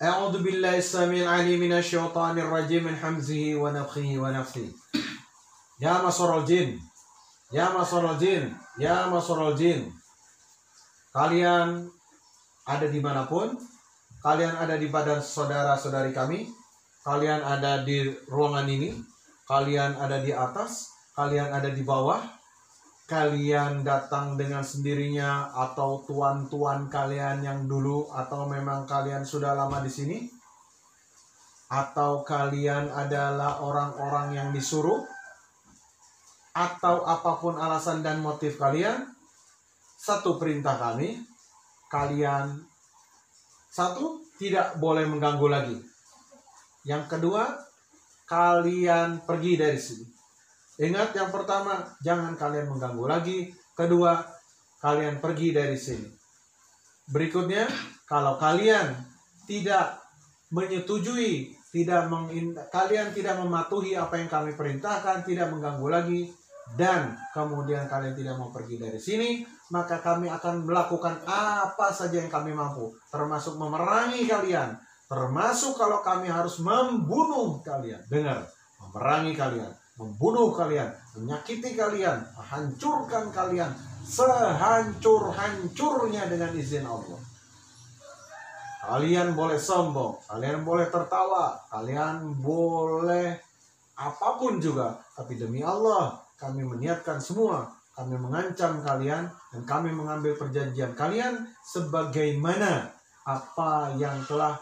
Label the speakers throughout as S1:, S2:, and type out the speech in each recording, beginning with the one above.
S1: A'udzu billahi samil alim minasyaitonir rajim min hamzihi wa nafthihi wa nafsihi. Ya masyarul jin, ya masyarul jin, ya masyarul jin. Kalian ada dimanapun, kalian ada di badan saudara-saudari kami, kalian ada di ruangan ini, kalian ada di atas, kalian ada di bawah, kalian datang dengan sendirinya atau tuan-tuan kalian yang dulu, atau memang kalian sudah lama di sini, atau kalian adalah orang-orang yang disuruh, atau apapun alasan dan motif kalian, satu perintah kami, kalian satu, tidak boleh mengganggu lagi. Yang kedua, kalian pergi dari sini. Ingat, yang pertama, jangan kalian mengganggu lagi. Kedua, kalian pergi dari sini. Berikutnya, kalau kalian tidak menyetujui, kalian tidak mematuhi apa yang kami perintahkan, tidak mengganggu lagi, dan kemudian kalian tidak mau pergi dari sini, maka kami akan melakukan apa saja yang kami mampu, termasuk memerangi kalian, termasuk kalau kami harus membunuh kalian. Dengar, memerangi kalian, membunuh kalian, menyakiti kalian, menghancurkan kalian sehancur-hancurnya dengan izin Allah. Kalian boleh sombong, kalian boleh tertawa, kalian boleh apapun juga, tapi demi Allah kami meniatkan semua, kami mengancam kalian, dan kami mengambil perjanjian kalian sebagaimana apa yang telah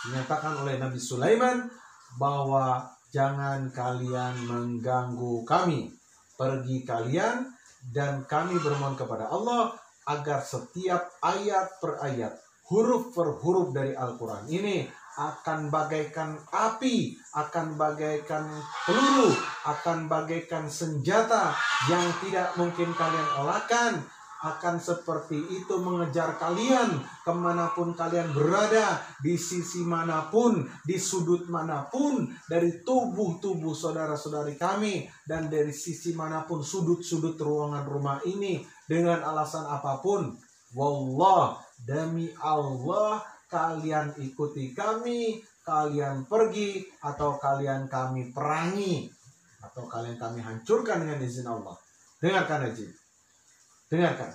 S1: dinyatakan oleh Nabi Sulaiman, bahwa jangan kalian mengganggu kami. Pergi kalian, dan kami bermohon kepada Allah agar setiap ayat per ayat, huruf per huruf dari Al-Quran ini akan bagaikan api, akan bagaikan peluru, akan bagaikan senjata yang tidak mungkin kalian olahkan, akan seperti itu mengejar kalian kemanapun kalian berada, di sisi manapun, di sudut manapun, dari tubuh-tubuh saudara-saudari kami, dan dari sisi manapun sudut-sudut ruangan rumah ini, dengan alasan apapun. Wallah, demi Allah, kalian ikuti kami, kalian pergi, atau kalian kami perangi, atau kalian kami hancurkan dengan izin Allah. Dengarkan aja, dengarkan.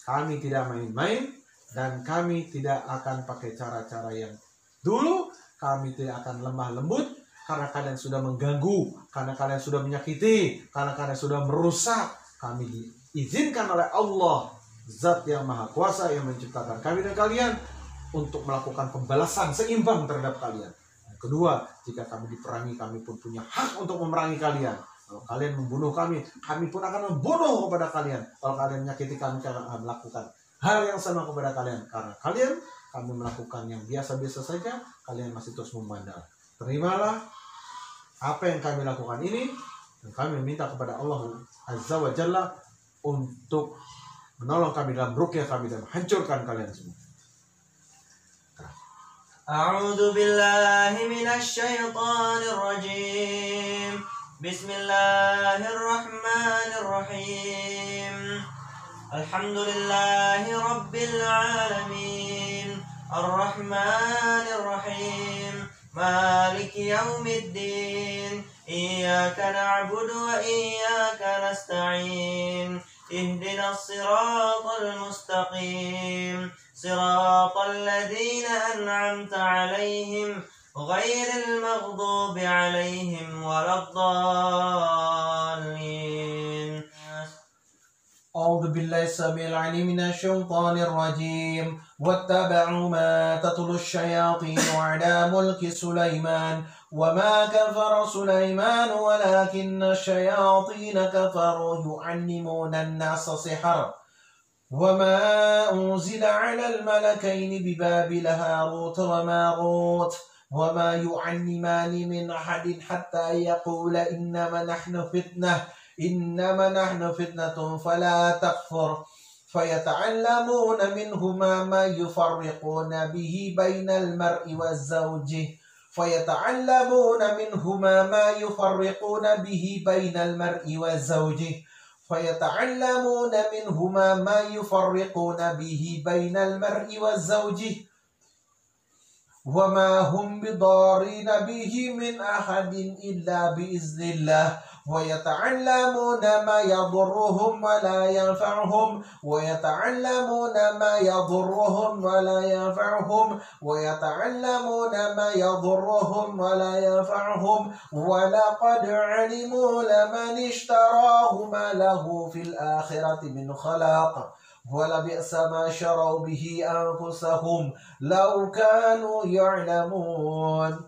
S1: Kami tidak main-main, dan kami tidak akan pakai cara-cara yang dulu. Kami tidak akan lemah lembut, karena kalian sudah mengganggu, karena kalian sudah menyakiti, karena kalian sudah merusak. Kami diizinkan oleh Allah, Zat yang Maha Kuasa yang menciptakan kami dan kalian, untuk melakukan pembalasan seimbang terhadap kalian. Yang kedua, jika kami diperangi, kami pun punya hak untuk memerangi kalian. Kalau kalian membunuh kami, kami pun akan membunuh kepada kalian. Kalau kalian menyakiti kami, kami akan melakukan hal yang sama kepada kalian. Karena kalian, kami melakukan yang biasa-biasa saja, kalian masih terus memandang. Terimalah apa yang kami lakukan ini, dan kami meminta kepada Allah Azza wa Jalla untuk menolong kami dalam ruqyah kami dan menghancurkan kalian semua.
S2: A'udzu billahi minasy syaithanir rajim. Bismillahirrahmanirrahim. Alhamdulillahi rabbil alamin. Arrahmanir rahim. Maliki yaumiddin. Iyyaka na'budu wa iyyaka nasta'in. Ihdinas siratal mustaqim. صراط الذين أنعمت عليهم غير المغضوب عليهم ولا الضالين.
S1: أعوذ بالله السميع العليم من الشيطان الرجيم. واتبعوا ما تتلو الشياطين على ملك سليمان وما كفر سليمان ولكن الشياطين كفروا يعلمون الناس السحر وما أنزل على الملكين ببابل هاروت وماروت وما يعلمان من أحد حتى يقول إنما نحن فتنة فلا تكفر فيتعلمون منهما ما يفرقون به بين المرء وزوجه فيتعلمون منهما ما يفرقون به بين المرء وزوجه وما هم بضارين به من أحد إلا بإذن الله ويتعلمون ما يضرهم ولا ينفعهم ويتعلمون ما يضرهم ولا ينفعهم ويتعلمون ما يضرهم ولا ينفعهم ولقد علموا لمن اشتراه ما له في الآخرة من خلاق ولبئس ما شروا به أنفسهم لو كانوا يعلمون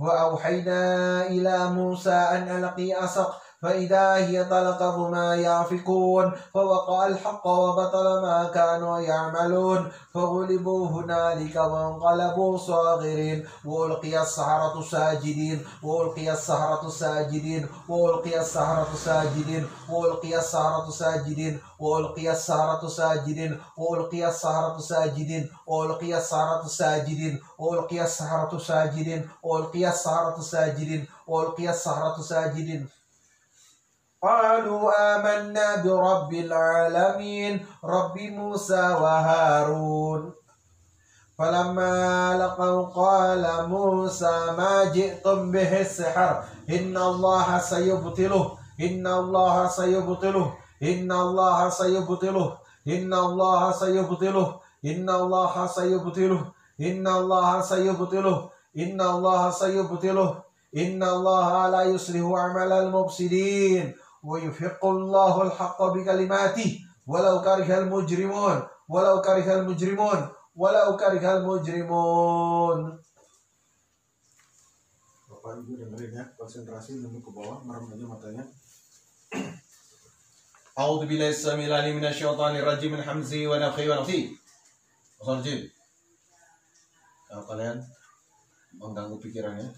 S1: وأوحينا إلى موسى أن ألقي عصاك فإذا هي تلقف ما يأفكون فوقع الحق وبطل ما كانوا يعملون فغلبوا هنالك وانقلبوا صاغرين وألقي السحرة ساجدين وألقي السحرة ساجدين وألقي السحرة ساجدين وألقي السحرة ساجدين وألقي السحرة ساجدين وألقي السحرة ساجدين وألقي السحرة ساجدين وألقي السحرة ساجدين وألقي السحرة ساجدين وألقي السحرة ساجدين قالوا آمنا برب العالمين رب موسى وهارون فلما لقوا قال موسى ما جئتم به السحر إن الله سيبطله إن الله سيبطله إن الله سيبطله إن الله سيبطله إن الله سيبطله إن الله سيبطله إن الله سيبطله إن الله لا يصلح عمل المفسدين ويحق الله الحق بكلماته ولو كره المجرمون ولو كره المجرمون ولو كره المجرمون. Bapak Ibu dengerin ya, konsentrasi dulu ke bawah, merem aja matanya. A'udzu billahi samil alim minasyaitonir rajim min hamzi wa nafthihi wa nafthihi. Kalau kalian mengganggu pikirannya,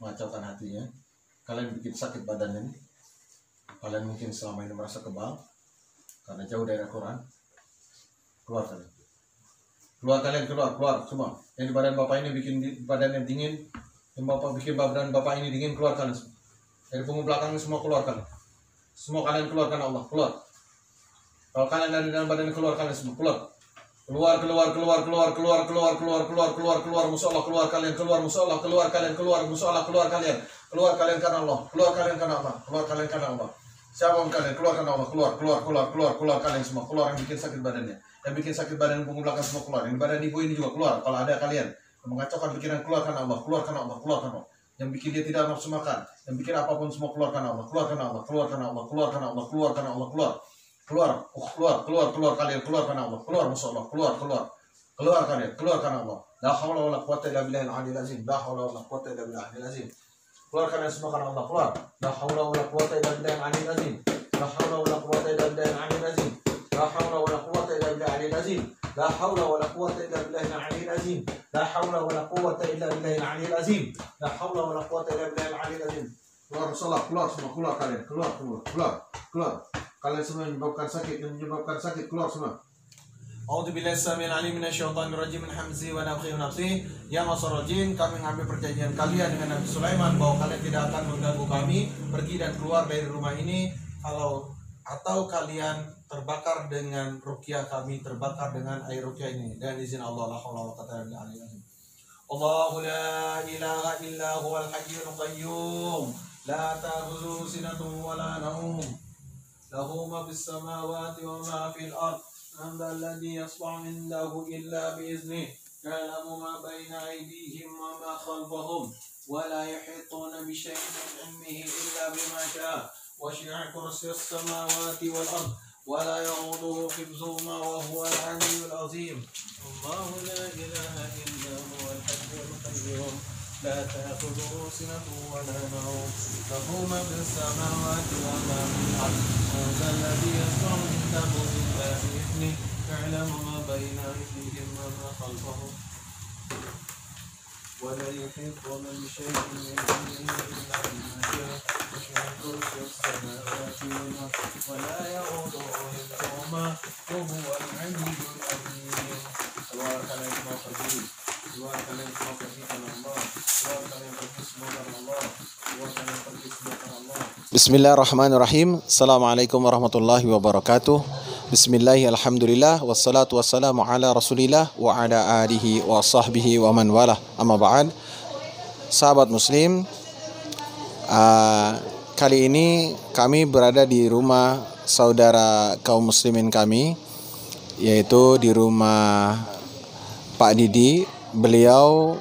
S1: mengacaukan hatinya, kalian bikin sakit badannya, kalian mungkin selama ini merasa kebal karena jauh dari Al-Quran, keluar kalian. Keluar kalian, keluar semua. Yang di badan bapak ini bikin badannya dingin, yang bapak bikin badan bapak ini dingin, keluar kalian semua. Dari punggung belakang semua keluar kalian. Semua kalian keluar karena Allah, keluar. Kalau kalian dari dalam badan keluar kalian semua, keluar. Keluar musuh keluar kalian, keluar musuh kalian, keluar musuh keluar kalian karena Allah, keluar kalian karena Allah, keluar kalian karena Allah. Siapa kalian, keluar karena Allah, keluar kalian semua, keluar yang bikin sakit badannya, yang bikin sakit badan punggung belakang semua keluar, yang badan ibu ini juga keluar. Kalau ada kalian yang mengacaukan pikiran, keluar karena Allah, keluar karena Allah, keluar karena Allah. Yang bikin dia tidak nafsu makan, yang bikin apapun semua keluar karena Allah, keluar karena Allah, keluar karena Allah, keluar karena Allah, keluar karena Allah, keluar. Keluar kalian, keluar karena Allah, keluar musuh Allah, keluar kalian, keluar karena Allah. La haula wala quwwata illa billahil aliyyil azim. La haula wala quwwata illa billahil aliyyil azim. Keluar kalian semua karena Allah, keluar. La haula wala quwwata illa billahil aliyyil azim. La haula wala quwwata illa billahil aliyyil azim. La haula wala quwwata illa billahil aliyyil azim. La haula wala quwwata illa billahil aliyyil azim. La haula wala quwwata illa billahil aliyyil azim. La haula wala quwwata illa billahil aliyyil azim. Keluar salah, keluar semua, keluar kalian, keluar. Kalian semua menyebabkan sakit, keluar semua. A'udzu billahi samil alim minasyaitonir rajim min hamzi wa nafthihi wa nafthihi. Ya masarul jin, kami mengambil perjanjian kalian dengan Nabi Sulaiman bahwa kalian tidak akan mengganggu kami, pergi dan keluar dari rumah ini atau kalian terbakar dengan ruqyah kami, terbakar dengan air ruqyah ini dengan izin Allah. La haula wala quwwata illa billah. Allahu la ilaha illa huwal hayyul qayyum, la ta'khudhuhu sinatun wa la nawm. Lahu ma fis samawati wa ma fil ard. Man dhal ladzi yashfa'u 'indahu illa bi idznihi. Ya'lamu ma bayna aydihim wa ma khalfahum wa la yuhituna bi shay'in min 'ilmihi illa bima sha'a. Wasi'a kursiyyuhu as-samawati wal ard wa la ya'uduhu hifdhuhuma wa huwal 'aliyyul 'azim. Allahu la ilaha illa huwal hayyul qayyum. لا تأخذه سنة ولا نوم له ما في السماوات وما في الأرض من ذا الذي يشفع عنده إلا بإذنه يعلم ما بين أيديهم وما خلفهم ولا يحيطون بشيء من علمه إلا بما شاء وسع كرسيه السماوات والأرض ولا يؤوده حفظهما وهو العلي العظيم. Keluar kalian semua pergi, keluar kalian semua pergi karena Allah, keluar kalian pergi semua karena Allah, keluar kalian pergi semua karena Allah. Bismillahirrahmanirrahim. Assalamualaikum warahmatullahi wabarakatuh. Bismillah, alhamdulillah, wassalatu wassalamu ala rasulillah wa ala alihi wa sahbihi wa man walah. Amma ba'd. Sahabat muslim, kali ini kami berada di rumah saudara kaum muslimin kami, yaitu di rumah Pak Didi. Beliau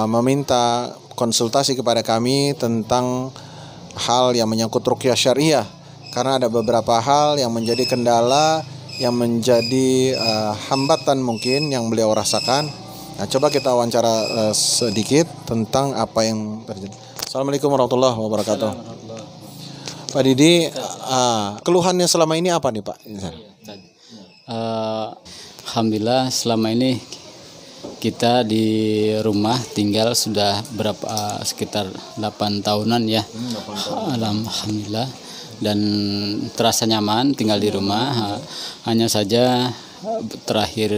S1: meminta konsultasi kepada kami tentang hal yang menyangkut ruqyah syariah, karena ada beberapa hal yang menjadi kendala, yang menjadi hambatan mungkin yang beliau rasakan. Nah, coba kita wawancara sedikit tentang apa yang terjadi. Assalamualaikum warahmatullahi wabarakatuh. Pak Didi, keluhannya selama ini apa nih Pak?
S3: Alhamdulillah selama ini kita di rumah tinggal sudah sekitar 8 tahunan ya. 8 tahun. Alhamdulillah, dan terasa nyaman tinggal di rumah. Hanya saja terakhir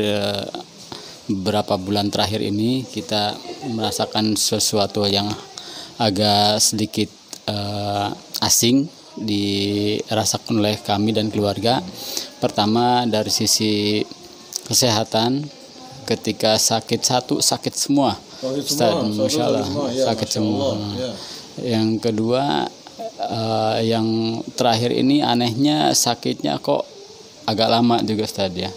S3: beberapa bulan terakhir ini kita merasakan sesuatu yang agak sedikit asing dirasakan oleh kami dan keluarga. Pertama dari sisi kesehatan, ketika sakit semua. Ustaz, Masya Allah, sakit semua. Yang kedua, yang terakhir ini anehnya sakitnya kok agak lama juga Ustaz ya.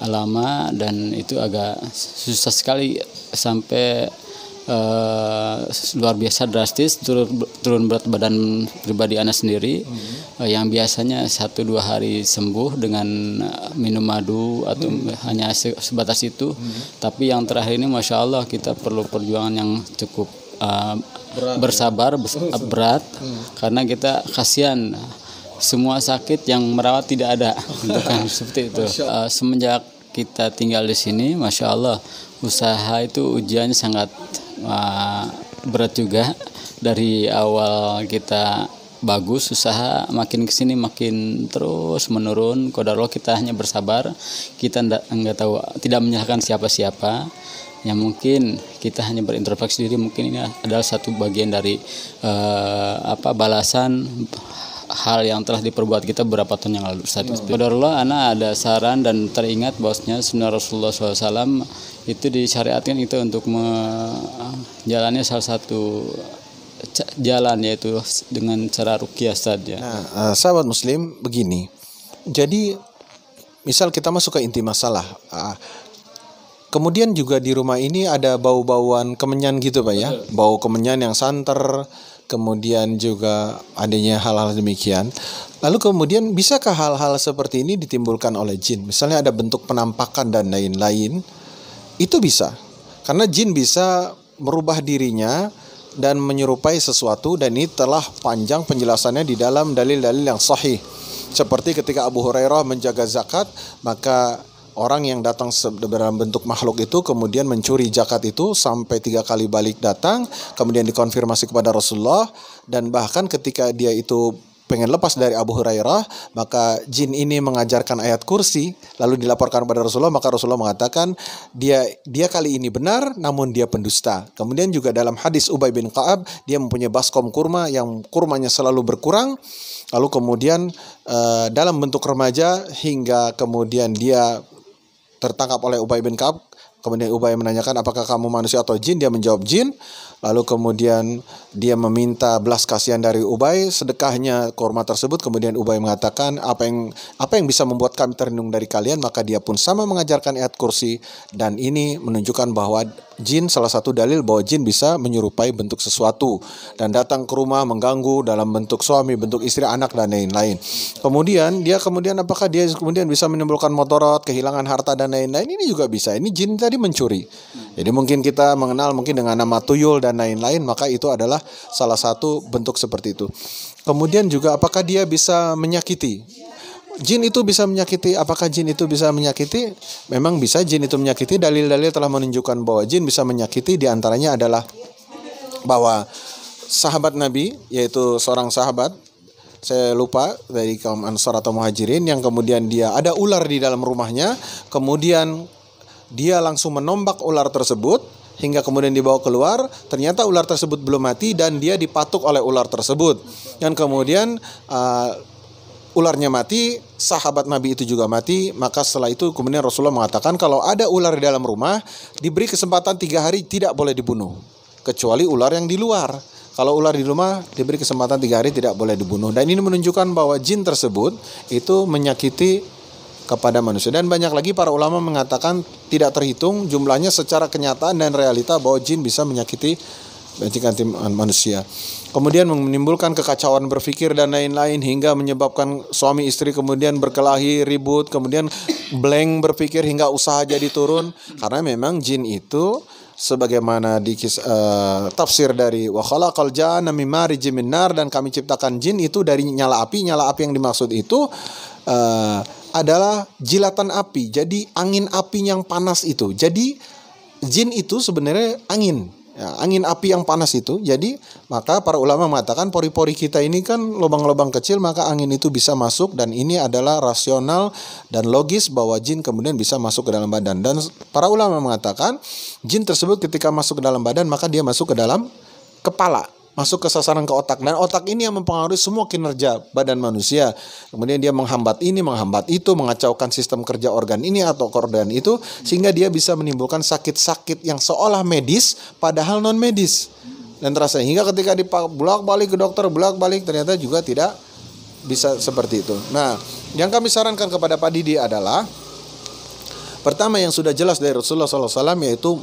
S3: Lama, dan itu agak susah sekali, sampai luar biasa drastis, turun berat badan pribadi Ana sendiri. Yang biasanya 1-2 hari sembuh dengan minum madu atau hanya sebatas itu. Tapi yang terakhir ini Masya Allah kita perlu perjuangan yang cukup bersabar, berat, karena kita kasihan semua sakit yang merawat tidak ada. Kan seperti itu. Semenjak kita tinggal di sini Masya Allah, usaha itu ujiannya sangat berat juga. Dari awal kita bagus usaha, makin kesini makin terus menurun. Qadarullah, kita hanya bersabar, kita enggak tahu, tidak menyalahkan siapa-siapa. Yang mungkin kita hanya berintrospeksi diri, mungkin ini adalah satu bagian dari balasan hal yang telah diperbuat kita beberapa tahun yang lalu. Qadarullah, ana ada saran dan teringat bahwasanya sunnah Rasulullah SAW itu disyariatkan itu untuk menjalani salah satu jalan, yaitu dengan cara ruqyah saja.
S1: Nah, sahabat muslim, begini. Jadi misal kita masuk ke inti masalah, kemudian juga di rumah ini ada bau-bauan kemenyan gitu Pak ya. Bau kemenyan yang santer, kemudian juga adanya hal-hal demikian. Lalu kemudian bisakah hal-hal seperti ini ditimbulkan oleh jin? Misalnya ada bentuk penampakan dan lain-lain. Itu bisa, karena jin bisa merubah dirinya dan menyerupai sesuatu, dan ini telah panjang penjelasannya di dalam dalil-dalil yang sahih. Seperti ketika Abu Hurairah menjaga zakat, maka orang yang datang dalam bentuk makhluk itu kemudian mencuri zakat itu sampai 3 kali balik datang, kemudian dikonfirmasi kepada Rasulullah, dan bahkan ketika dia itu pengen lepas dari Abu Hurairah, maka jin ini mengajarkan ayat kursi, lalu dilaporkan kepada Rasulullah, maka Rasulullah mengatakan dia kali ini benar, namun dia pendusta. Kemudian juga dalam hadis Ubay bin Ka'ab, dia mempunyai baskom kurma yang kurmanya selalu berkurang, lalu kemudian dalam bentuk remaja, hingga kemudian dia tertangkap oleh Ubay bin Ka'ab. Kemudian Ubay menanyakan, apakah kamu manusia atau jin? Dia menjawab jin. Lalu kemudian dia meminta belas kasihan dari Ubay, sedekahnya kurma tersebut. Kemudian Ubay mengatakan, apa yang bisa membuat kami terlindung dari kalian? Maka dia pun sama mengajarkan ayat kursi. Dan ini menunjukkan bahwa jin, salah satu dalil bahwa jin bisa menyerupai bentuk sesuatu dan datang ke rumah mengganggu dalam bentuk suami, bentuk istri, anak, dan lain-lain. Kemudian apakah dia kemudian bisa menimbulkan motorot, kehilangan harta, dan lain-lain? Ini juga bisa. Ini jin tadi mencuri. Jadi mungkin kita mengenal mungkin dengan nama tuyul dan lain-lain, maka itu adalah salah satu bentuk seperti itu. Kemudian juga apakah dia bisa menyakiti? Jin itu bisa menyakiti. Apakah jin itu bisa menyakiti? Memang bisa jin itu menyakiti. Dalil-dalil telah menunjukkan bahwa jin bisa menyakiti. Di antaranya adalah bahwa sahabat Nabi, yaitu seorang sahabat, saya lupa dari kaum Ansar atau Muhajirin, yang kemudian dia ada ular di dalam rumahnya, kemudian dia langsung menombak ular tersebut hingga kemudian dibawa keluar. Ternyata ular tersebut belum mati dan dia dipatuk oleh ular tersebut. Dan kemudian ularnya mati, sahabat Nabi itu juga mati. Maka setelah itu kemudian Rasulullah mengatakan kalau ada ular di dalam rumah, diberi kesempatan 3 hari tidak boleh dibunuh, kecuali ular yang di luar. Kalau ular di rumah diberi kesempatan 3 hari tidak boleh dibunuh. Dan ini menunjukkan bahwa jin tersebut itu menyakiti kepada manusia. Dan banyak lagi para ulama mengatakan tidak terhitung jumlahnya secara kenyataan dan realita bahwa jin bisa menyakiti manusia. Kemudian menimbulkan kekacauan berpikir dan lain-lain hingga menyebabkan suami istri kemudian berkelahi, ribut, kemudian blank berpikir hingga usaha jadi turun. Karena memang jin itu sebagaimana di tafsir dari wa khalaqal janna mim marijim min nar, dan kami ciptakan jin itu dari nyala api. Nyala api yang dimaksud itu adalah jilatan api. Jadi angin api yang panas itu. Jadi jin itu sebenarnya angin. Ya, angin api yang panas itu. Jadi maka para ulama mengatakan pori-pori kita ini kan lubang-lubang kecil, maka angin itu bisa masuk, dan ini adalah rasional dan logis bahwa jin kemudian bisa masuk ke dalam badan. Dan para ulama mengatakan jin tersebut ketika masuk ke dalam badan maka dia masuk ke dalam kepala, masuk ke sasaran ke otak, dan otak ini yang mempengaruhi semua kinerja badan manusia. Kemudian dia menghambat ini, menghambat itu, mengacaukan sistem kerja organ ini atau organ itu, sehingga dia bisa menimbulkan sakit-sakit yang seolah medis padahal non medis. Dan terasa hingga ketika bolak-balik ke dokter, bolak-balik ternyata juga tidak bisa seperti itu. Nah, yang kami sarankan kepada Pak Didi adalah pertama yang sudah jelas dari Rasulullah SAW, yaitu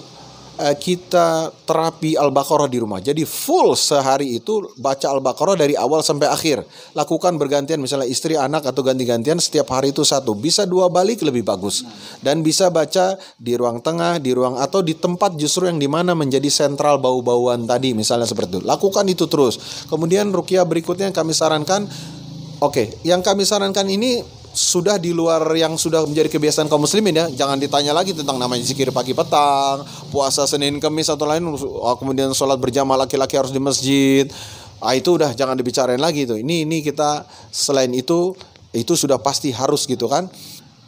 S1: kita terapi Al-Baqarah di rumah. Jadi full sehari itu baca Al-Baqarah dari awal sampai akhir. Lakukan bergantian, misalnya istri anak atau ganti-gantian, setiap hari itu 1. Bisa 2 balik lebih bagus. Dan bisa baca di ruang tengah, di ruang atau di tempat justru yang dimana menjadi sentral bau-bauan tadi, misalnya seperti itu. Lakukan itu terus. Kemudian ruqyah berikutnya yang kami sarankan, yang kami sarankan ini sudah di luar yang sudah menjadi kebiasaan kaum muslimin ya. Jangan ditanya lagi tentang namanya zikir pagi petang, puasa Senin Kamis atau lain, kemudian sholat berjamaah laki-laki harus di masjid. Itu udah jangan dibicarain lagi itu. Ini kita selain itu sudah pasti harus gitu kan.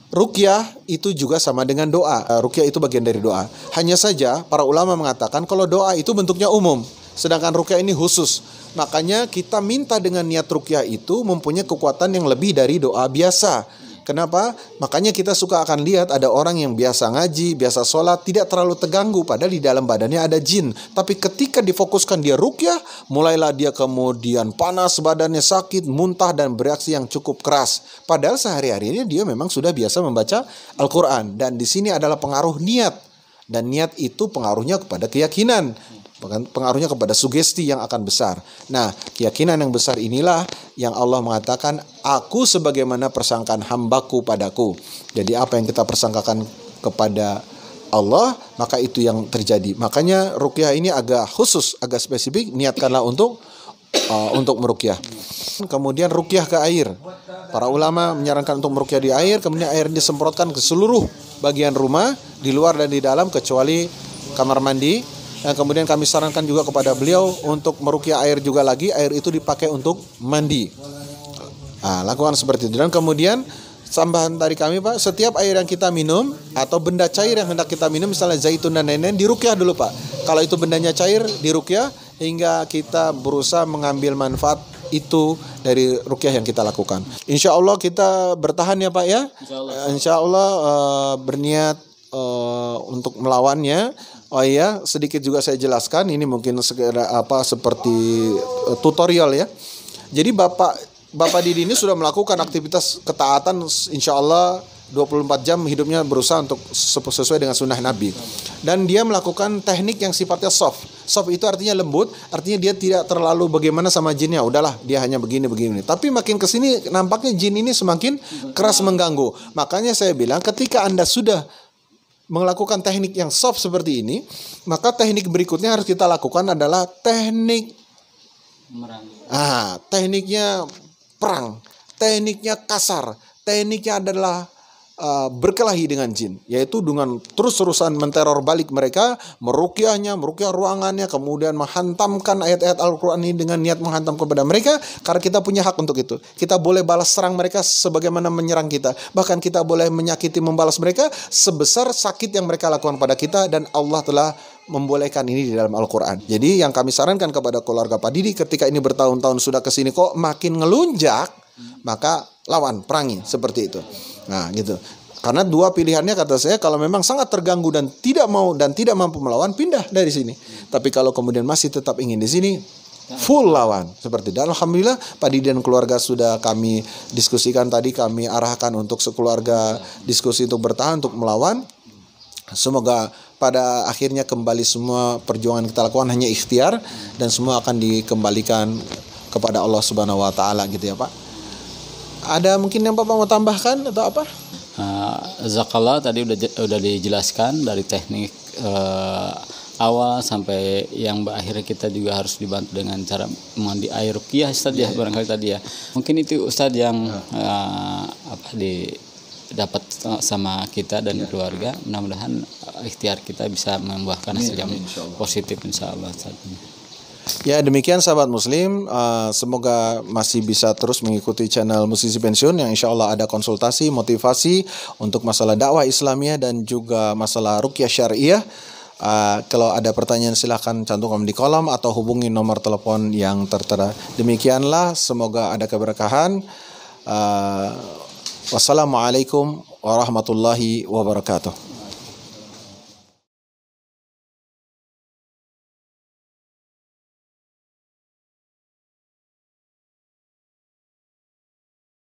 S1: Ruqyah itu juga sama dengan doa. Ruqyah itu bagian dari doa. Hanya saja para ulama mengatakan kalau doa itu bentuknya umum, sedangkan ruqyah ini khusus. Makanya kita minta dengan niat ruqyah itu mempunyai kekuatan yang lebih dari doa biasa. Kenapa? Makanya kita suka akan lihat ada orang yang biasa ngaji, biasa sholat, tidak terlalu terganggu, padahal di dalam badannya ada jin. Tapi ketika difokuskan dia ruqyah, mulailah dia kemudian panas, badannya sakit, muntah, dan bereaksi yang cukup keras. Padahal sehari-harinya dia memang sudah biasa membaca Al-Quran. Dan di sini adalah pengaruh niat. Dan niat itu pengaruhnya kepada keyakinan. Pengaruhnya kepada sugesti yang akan besar. Nah, keyakinan yang besar inilah yang Allah mengatakan, aku sebagaimana persangkaan hambaku padaku. Jadi apa yang kita persangkakan kepada Allah, maka itu yang terjadi. Makanya ruqyah ini agak khusus, agak spesifik. Niatkanlah untuk meruqyah. Kemudian ruqyah ke air. Para ulama menyarankan untuk meruqyah di air, kemudian air disemprotkan ke seluruh bagian rumah, di luar dan di dalam, kecuali kamar mandi. Dan kemudian kami sarankan juga kepada beliau untuk meruqyah air juga lagi, air itu dipakai untuk mandi. Lakukan seperti itu. Dan kemudian tambahan dari kami Pak, setiap air yang kita minum atau benda cair yang hendak kita minum, misalnya zaitun dan lain-lain, diruqyah dulu Pak. Kalau itu bendanya cair, diruqyah hingga kita berusaha mengambil manfaat itu dari ruqyah yang kita lakukan. Insya Allah kita bertahan ya Pak ya. Insya Allah berniat untuk melawannya. Oh iya, sedikit juga saya jelaskan. Ini mungkin seperti tutorial ya. Jadi Bapak Didi ini sudah melakukan aktivitas ketaatan, insya Allah 24 jam hidupnya berusaha untuk sesuai dengan sunnah Nabi. Dan dia melakukan teknik yang sifatnya soft. Soft itu artinya lembut, artinya dia tidak terlalu bagaimana sama jinnya. Udahlah, dia hanya begini. Tapi makin kesini nampaknya jin ini semakin keras mengganggu. Makanya saya bilang ketika Anda sudah melakukan teknik yang soft seperti ini, maka teknik berikutnya harus kita lakukan adalah teknik tekniknya perang, tekniknya kasar, tekniknya adalah berkelahi dengan jin, yaitu dengan terus-terusan menteror balik mereka, meruqyah ruangannya, kemudian menghantamkan ayat-ayat Al-Quran ini dengan niat menghantam kepada mereka, karena kita punya hak untuk itu. Kita boleh balas serang mereka sebagaimana menyerang kita, bahkan kita boleh menyakiti membalas mereka sebesar sakit yang mereka lakukan pada kita, dan Allah telah membolehkan ini di dalam Al-Quran. Jadi yang kami sarankan kepada keluarga Pak Didi, ketika ini bertahun-tahun sudah kesini kok makin ngelunjak, maka lawan, perangi seperti itu. Nah, gitu. Karena dua pilihannya kata saya, kalau memang sangat terganggu dan tidak mau dan tidak mampu melawan, pindah dari sini. Tapi kalau kemudian masih tetap ingin di sini, full lawan seperti itu. Dan alhamdulillah Pak Didi dan keluarga sudah kami diskusikan tadi, kami arahkan untuk sekeluarga diskusi untuk bertahan, untuk melawan. Semoga pada akhirnya kembali semua perjuangan kita lakukan hanya ikhtiar dan semua akan dikembalikan kepada Allah Subhanahu wa taala gitu ya, Pak. Ada mungkin yang Bapak mau tambahkan atau apa?
S3: Zakallah tadi udah dijelaskan dari teknik awal sampai yang akhirnya kita juga harus dibantu dengan cara mandi air ruqyah Ustaz ya, barangkali tadi ya. Mungkin itu Ustaz yang dapat sama kita dan keluarga. Mudah-mudahan ikhtiar kita bisa membuahkan hasil yang positif insyaallah.
S1: Ya, demikian sahabat muslim, semoga masih bisa terus mengikuti channel Musisi Pensiun yang insya Allah ada konsultasi, motivasi untuk masalah dakwah Islamiyah dan juga masalah ruqyah syariah. Kalau ada pertanyaan silahkan cantumkan di kolom atau hubungi nomor telepon yang tertera. Demikianlah, semoga ada keberkahan. Wassalamualaikum warahmatullahi wabarakatuh.